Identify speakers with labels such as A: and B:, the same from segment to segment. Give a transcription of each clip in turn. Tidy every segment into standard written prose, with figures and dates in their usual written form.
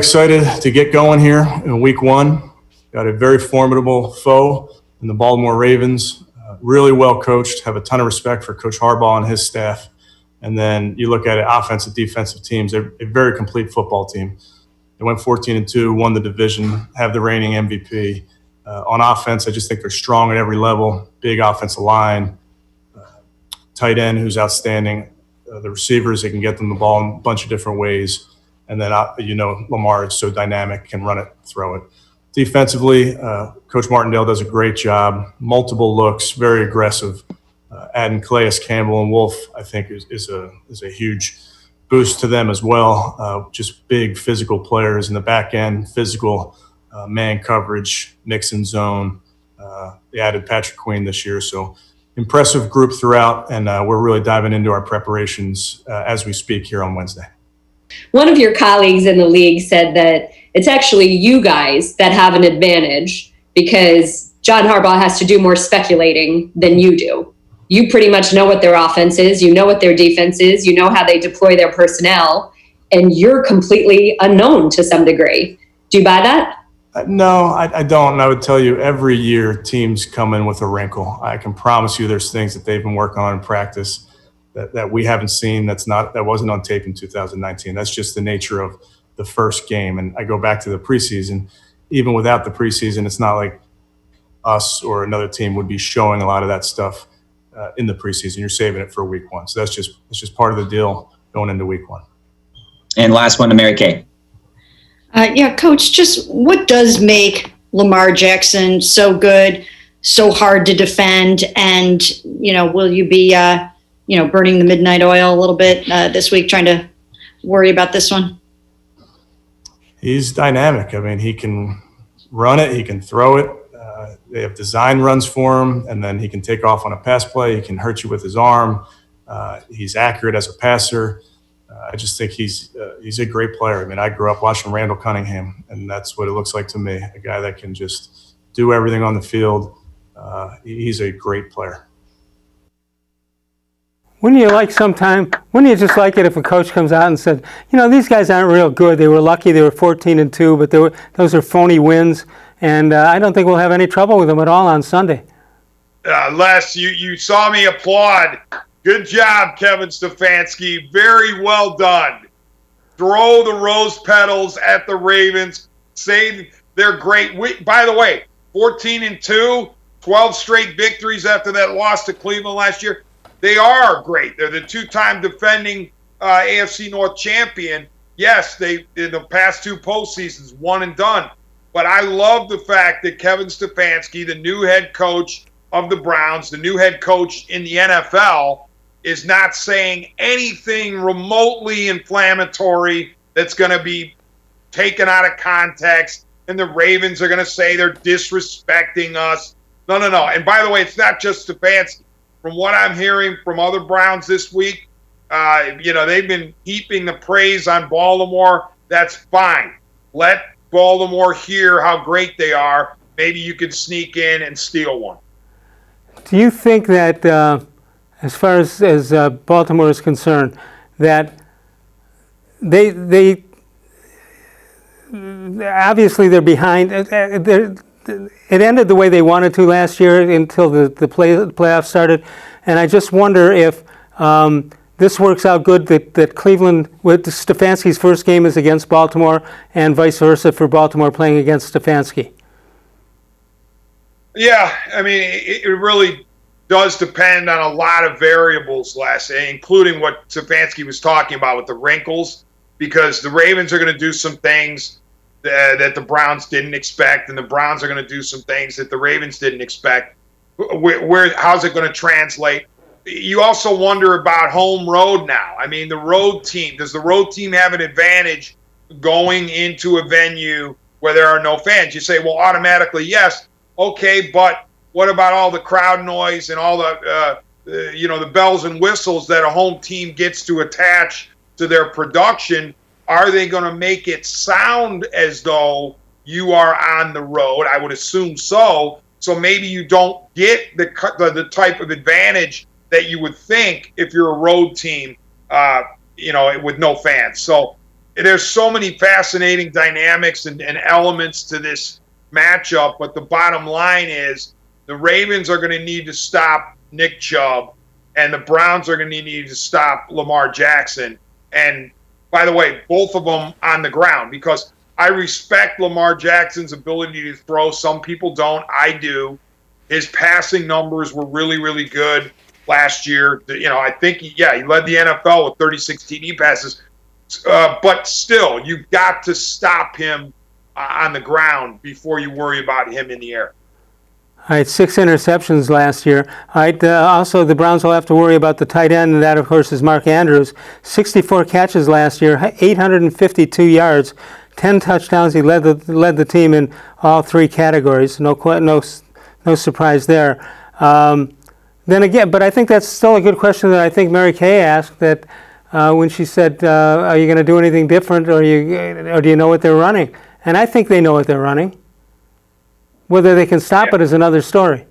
A: Excited to get going here in week one. Got a very formidable foe in the Baltimore Ravens. Really well coached, have a ton of respect for Coach Harbaugh and his staff. And then you look at it, offensive, defensive teams, they're a very complete football team. They went 14-2, won the division, have the reigning MVP. On offense, I just think they're strong at every level. Big offensive line, tight end who's outstanding. The receivers, they can get them the ball in a bunch of different ways. And then, Lamar is so dynamic, can run it, throw it. Defensively, Coach Martindale does a great job. Multiple looks, very aggressive. Adding Calais Campbell and Wolf, I think, is a huge boost to them as well. Just big physical players in the back end, physical man coverage, mix and zone. They added Patrick Queen this year, so impressive group throughout, and we're really diving into our preparations as we speak here on Wednesday.
B: One of your colleagues in the league said that it's actually you guys that have an advantage because John Harbaugh has to do more speculating than you do. You pretty much know what their offense is, you know what their defense is, you know how they deploy their personnel, and you're completely unknown to some degree. Do you buy that?
A: No, I don't. And I would tell you every year teams come in with a wrinkle. I can promise you there's things that they've been working on in practice that we haven't seen that wasn't on tape in 2019. That's just the nature of the first game. And I go back to the preseason. Even without the preseason, it's not like us or another team would be showing a lot of that stuff in the preseason. You're saving it for week one. So that's just part of the deal going into week one.
C: And last one to Mary Kay.
D: Coach, just what does make Lamar Jackson so good, so hard to defend? And, will you be, burning the midnight oil a little bit this week, trying to worry about this one?
A: He's dynamic. I mean, he can run it, he can throw it. They have design runs for him, and then he can take off on a pass play. He can hurt you with his arm. He's accurate as a passer. I just think he's a great player. I mean, I grew up watching Randall Cunningham, and that's what it looks like to me, a guy that can just do everything on the field. He's a great player.
E: Wouldn't you just like it if a coach comes out and said, these guys aren't real good. They were lucky they were 14-2, but those are phony wins, and I don't think we'll have any trouble with them at all on Sunday.
F: Les, you saw me applaud. Good job, Kevin Stefanski. Very well done. Throw the rose petals at the Ravens. Say they're great. By the way, 14-2, 12 straight victories after that loss to Cleveland last year. They are great. They're the two-time defending AFC North champion. Yes, they in the past two postseasons, one and done. But I love the fact that Kevin Stefanski, the new head coach of the Browns, the new head coach in the NFL, is not saying anything remotely inflammatory that's going to be taken out of context, and the Ravens are going to say they're disrespecting us. No. And by the way, it's not just Stefanski. From what I'm hearing from other Browns this week, they've been heaping the praise on Baltimore. That's fine. Let Baltimore hear how great they are. Maybe you could sneak in and steal one.
E: Do you think that, as far as Baltimore is concerned, that they obviously they're behind? It ended the way they wanted to last year until the playoffs started, and I just wonder if this works out good, that Cleveland, with Stefanski's first game is against Baltimore, and vice versa for Baltimore playing against Stefanski.
F: Yeah, I mean, it really does depend on a lot of variables, Les, including what Stefanski was talking about with the wrinkles, because the Ravens are going to do some things that the Browns didn't expect, and the Browns are going to do some things that the Ravens didn't expect. How's it going to translate? You also wonder about home road now. I mean, the road team, does the road team have an advantage going into a venue where there are no fans? You say, well, automatically, yes. Okay, but what about all the crowd noise and all the bells and whistles that a home team gets to attach to their production? Are they going to make it sound as though you are on the road? I would assume so. So maybe you don't get the type of advantage that you would think if you're a road team, with no fans. So there's so many fascinating dynamics and elements to this matchup, but the bottom line is the Ravens are going to need to stop Nick Chubb, and the Browns are going to need to stop Lamar Jackson. And by the way, both of them on the ground, because I respect Lamar Jackson's ability to throw. Some people don't. I do. His passing numbers were really, really good last year. I think, he led the NFL with 36 TD passes. But still, you've got to stop him on the ground before you worry about him in the air.
E: All right, 6 interceptions last year. All right, also the Browns will have to worry about the tight end, and that, of course, is Mark Andrews. 64 catches last year, 852 yards, 10 touchdowns. He led the team in all 3 categories. No surprise there. Then again, but I think that's still a good question that I think Mary Kay asked, that when she said, "Are you going to do anything different, or do you know what they're running?" And I think they know what they're running. Whether they can stop it is another story.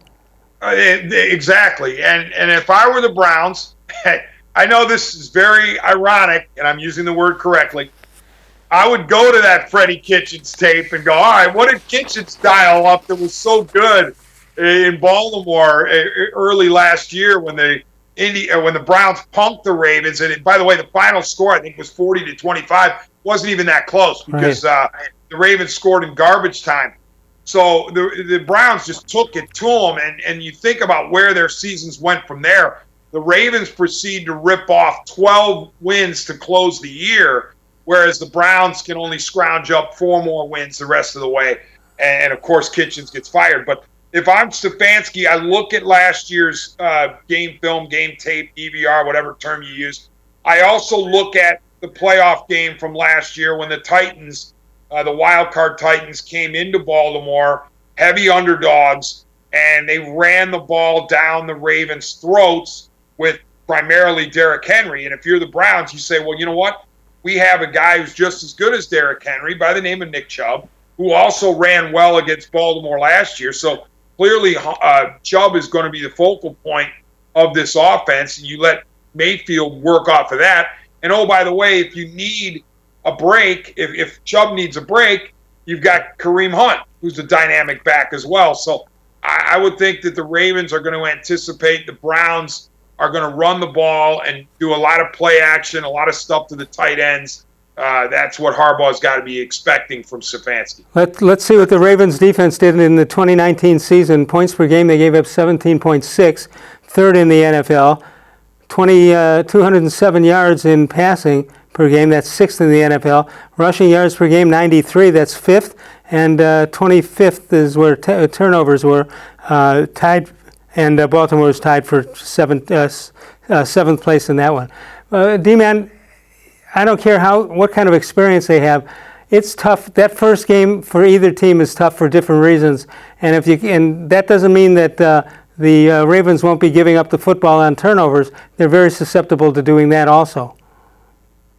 F: Exactly. And if I were the Browns, I know this is very ironic, and I'm using the word correctly, I would go to that Freddie Kitchens tape and go, all right, what did Kitchens dial up that was so good in Baltimore early last year when the Browns punked the Ravens? And by the way, the final score, I think, was 40-25. Wasn't even that close because the Ravens scored in garbage time. So the Browns just took it to them, and you think about where their seasons went from there. The Ravens proceed to rip off 12 wins to close the year, whereas the Browns can only scrounge up 4 more wins the rest of the way. And of course, Kitchens gets fired. But if I'm Stefanski, I look at last year's game film, game tape, DVR, whatever term you use. I also look at the playoff game from last year when the Titans, the wild card Titans, came into Baltimore, heavy underdogs, and they ran the ball down the Ravens' throats with primarily Derrick Henry. And if you're the Browns, you say, well, you know what? We have a guy who's just as good as Derrick Henry by the name of Nick Chubb, who also ran well against Baltimore last year. So clearly Chubb is going to be the focal point of this offense, and you let Mayfield work off of that. And, oh, by the way, if you need a break, if Chubb needs a break, you've got Kareem Hunt, who's a dynamic back as well. So I would think that the Ravens are going to anticipate the Browns are going to run the ball and do a lot of play action, a lot of stuff to the tight ends. That's what Harbaugh's got to be expecting from Stefanski.
E: Let's see what the Ravens defense did in the 2019 season. Points per game, they gave up 17.6, third in the NFL. 207 yards in passing per game, that's 6th in the NFL. Rushing yards per game, 93, that's 5th. And 25th is where turnovers were, tied, and Baltimore was tied for 7th place in that one. D-Man, I don't care what kind of experience they have. It's tough. That first game for either team is tough for different reasons. And that doesn't mean that the Ravens won't be giving up the football on turnovers. They're very susceptible to doing that also.